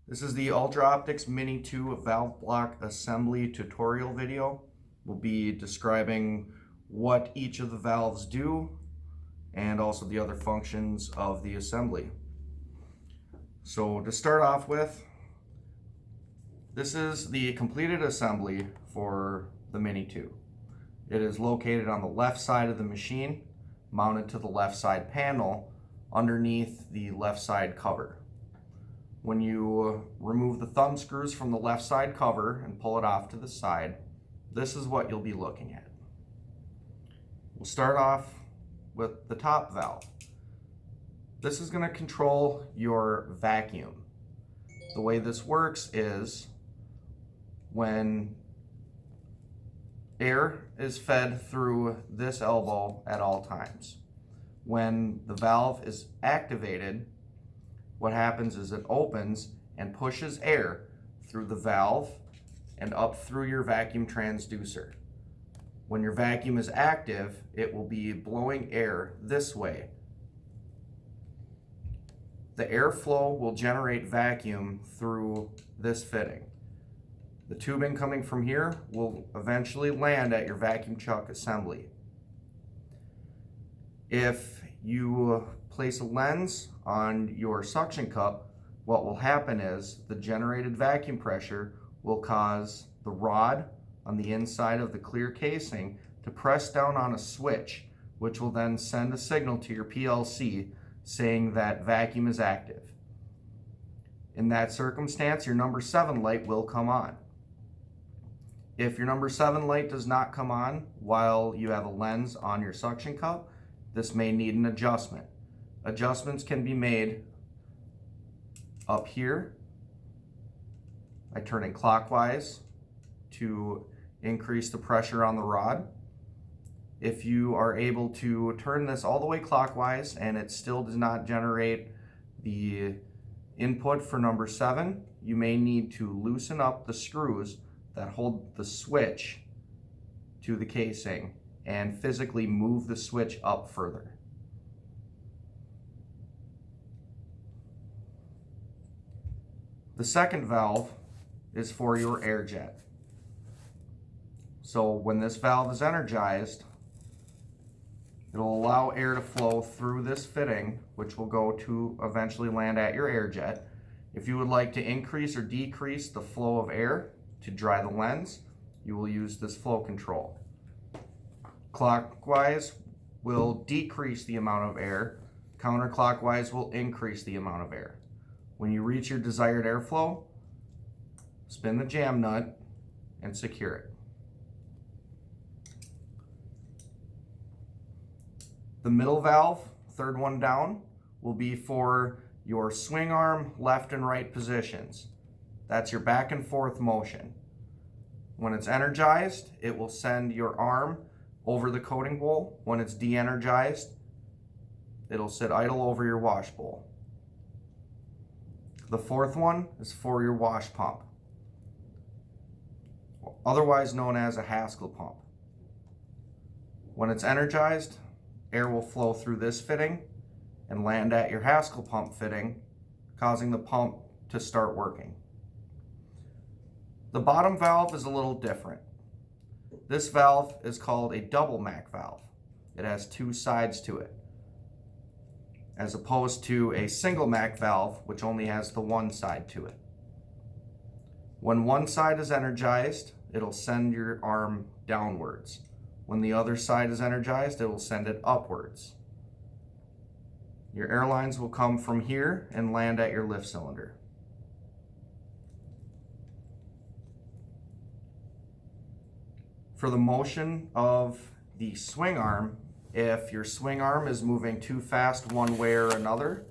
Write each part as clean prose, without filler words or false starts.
This is the Ultra Optics Mini2 valve block assembly tutorial video. We'll be describing what each of the valves do and also the other functions of the assembly. So to start off with, this is the completed assembly for the Mini2. It is located on the left side of the machine, mounted to the left side panel underneath the left side cover. When you remove the thumb screws from the left side cover and pull it off to the side, this is what you'll be looking at. We'll start off with the top valve. This is going to control your vacuum. The way this works is when air is fed through this elbow at all times. When the valve is activated, what happens is it opens and pushes air through the valve and up through your vacuum transducer. When your vacuum is active, it will be blowing air this way. The airflow will generate vacuum through this fitting. The tubing coming from here will eventually land at your vacuum chuck assembly. If you place a lens on your suction cup, what will happen is the generated vacuum pressure will cause the rod on the inside of the clear casing to press down on a switch, which will then send a signal to your PLC saying that vacuum is active. In that circumstance, your number 7 light will come on. If your number 7 light does not come on while you have a lens on your suction cup, this may need an adjustment. Adjustments can be made up here by turning clockwise to increase the pressure on the rod. If you are able to turn this all the way clockwise and it still does not generate the input for number 7, you may need to loosen up the screws that hold the switch to the casing and physically move the switch up further. The second valve is for your air jet. So when this valve is energized, it'll allow air to flow through this fitting, which will go to eventually land at your air jet. If you would like to increase or decrease the flow of air to dry the lens, you will use this flow control. Clockwise will decrease the amount of air. Counterclockwise will increase the amount of air. When you reach your desired airflow, spin the jam nut and secure it. The middle valve, third one down, will be for your swing arm left and right positions. That's your back and forth motion. When it's energized, it will send your arm over the coating bowl. When it's de-energized, it'll sit idle over your wash bowl. The fourth one is for your wash pump, otherwise known as a Haskell pump. When it's energized, air will flow through this fitting and land at your Haskell pump fitting, causing the pump to start working. The bottom valve is a little different. This valve is called a double MAC valve. It has 2 sides to it, as opposed to a single MAC valve, which only has the 1 side to it. When one side is energized, it'll send your arm downwards. When the other side is energized, it will send it upwards. Your air lines will come from here and land at your lift cylinder. For the motion of the swing arm, if your swing arm is moving too fast one way or another,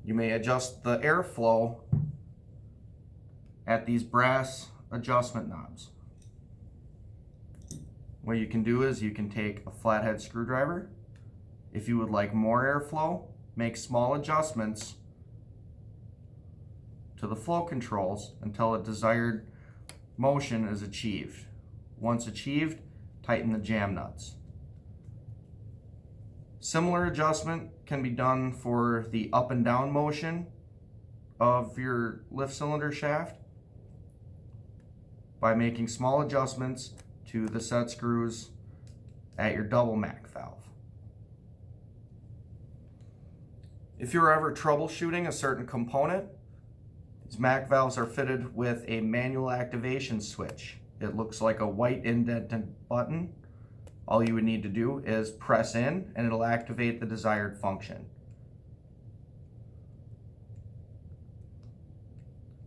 you may adjust the airflow at these brass adjustment knobs. What you can do is you can take a flathead screwdriver. If you would like more airflow, make small adjustments to the flow controls until a desired motion is achieved. Once achieved, tighten the jam nuts. Similar adjustment can be done for the up and down motion of your lift cylinder shaft by making small adjustments to the set screws at your double Mac valve. If you're ever troubleshooting a certain component, these Mac valves are fitted with a manual activation switch. It looks like a white indented button. All you would need to do is press in and it'll activate the desired function.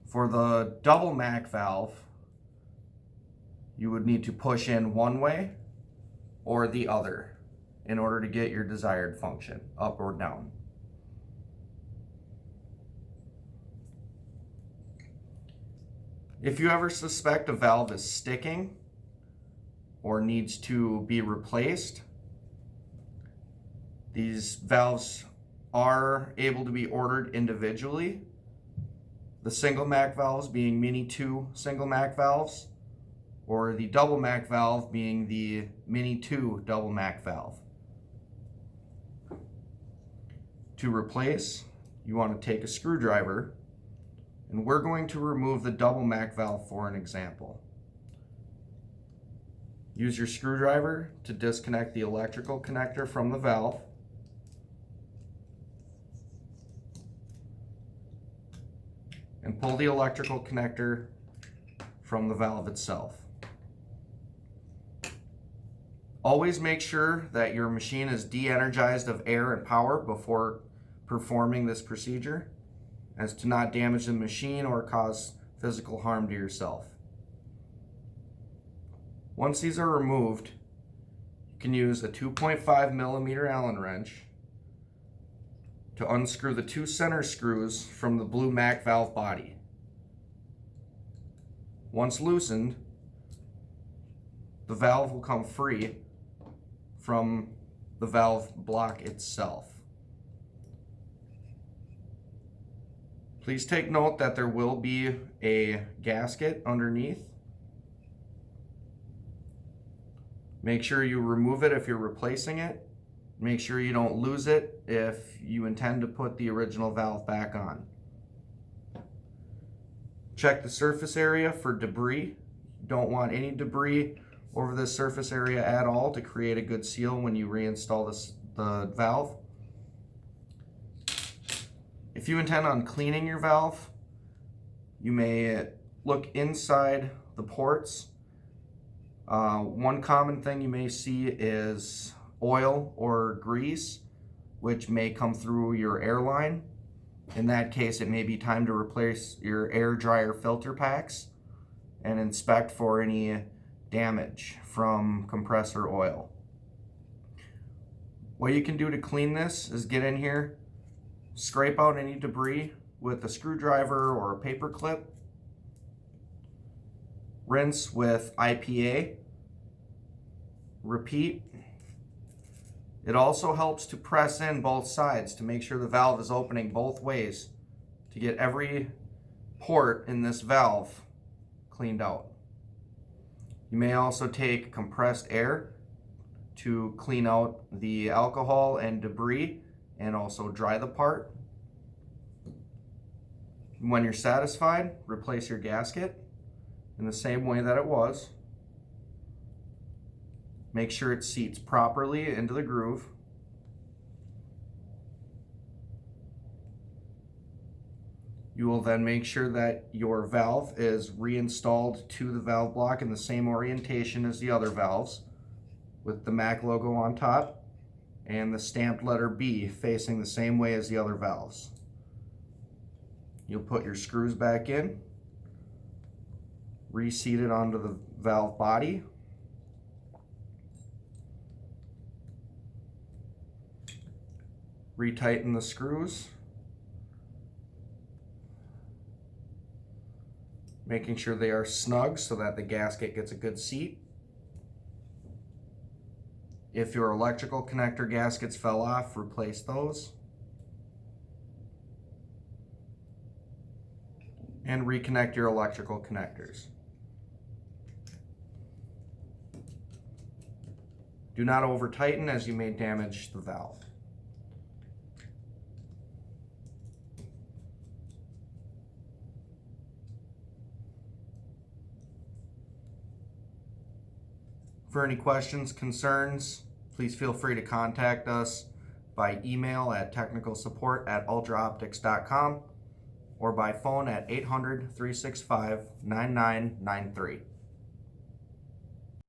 For the double Mac valve, you would need to push in one way or the other in order to get your desired function, up or down. If you ever suspect a valve is sticking or needs to be replaced, these valves are able to be ordered individually. The single Mac valves being Mini2 single Mac valves, or the double Mac valve being the Mini2 double Mac valve. To replace, you want to take a screwdriver, and we're going to remove the double Mac valve for an example. Use your screwdriver to disconnect the electrical connector from the valve. And pull the electrical connector from the valve itself. Always make sure that your machine is de-energized of air and power before performing this procedure, as to not damage the machine or cause physical harm to yourself. Once these are removed, you can use a 2.5 millimeter Allen wrench to unscrew the two center screws from the blue Mac valve body. Once loosened, the valve will come free from the valve block itself. Please take note that there will be a gasket underneath. Make sure you remove it if you're replacing it. Make sure you don't lose it if you intend to put the original valve back on. Check the surface area for debris. Don't want any debris over this surface area at all to create a good seal when you reinstall the valve. If you intend on cleaning your valve, you may look inside the ports. One common thing you may see is oil or grease, which may come through your air line. In that case, it may be time to replace your air dryer filter packs and inspect for any damage from compressor oil. What you can do to clean this is get in here, scrape out any debris with a screwdriver or a paper clip, rinse with IPA, repeat. It also helps to press in both sides to make sure the valve is opening both ways to get every port in this valve cleaned out. You may also take compressed air to clean out the alcohol and debris and also dry the part. When you're satisfied, replace your gasket in the same way that it was. Make sure it seats properly into the groove. You will then make sure that your valve is reinstalled to the valve block in the same orientation as the other valves, with the Mac logo on top and the stamped letter B facing the same way as the other valves. You'll put your screws back in, reseat it onto the valve body, retighten the screws, making sure they are snug so that the gasket gets a good seat. If your electrical connector gaskets fell off, replace those. And reconnect your electrical connectors. Do not over tighten, as you may damage the valve. For any questions, concerns, please feel free to contact us by email at technicalsupport@ultraoptics.com or by phone at 800-365-9993.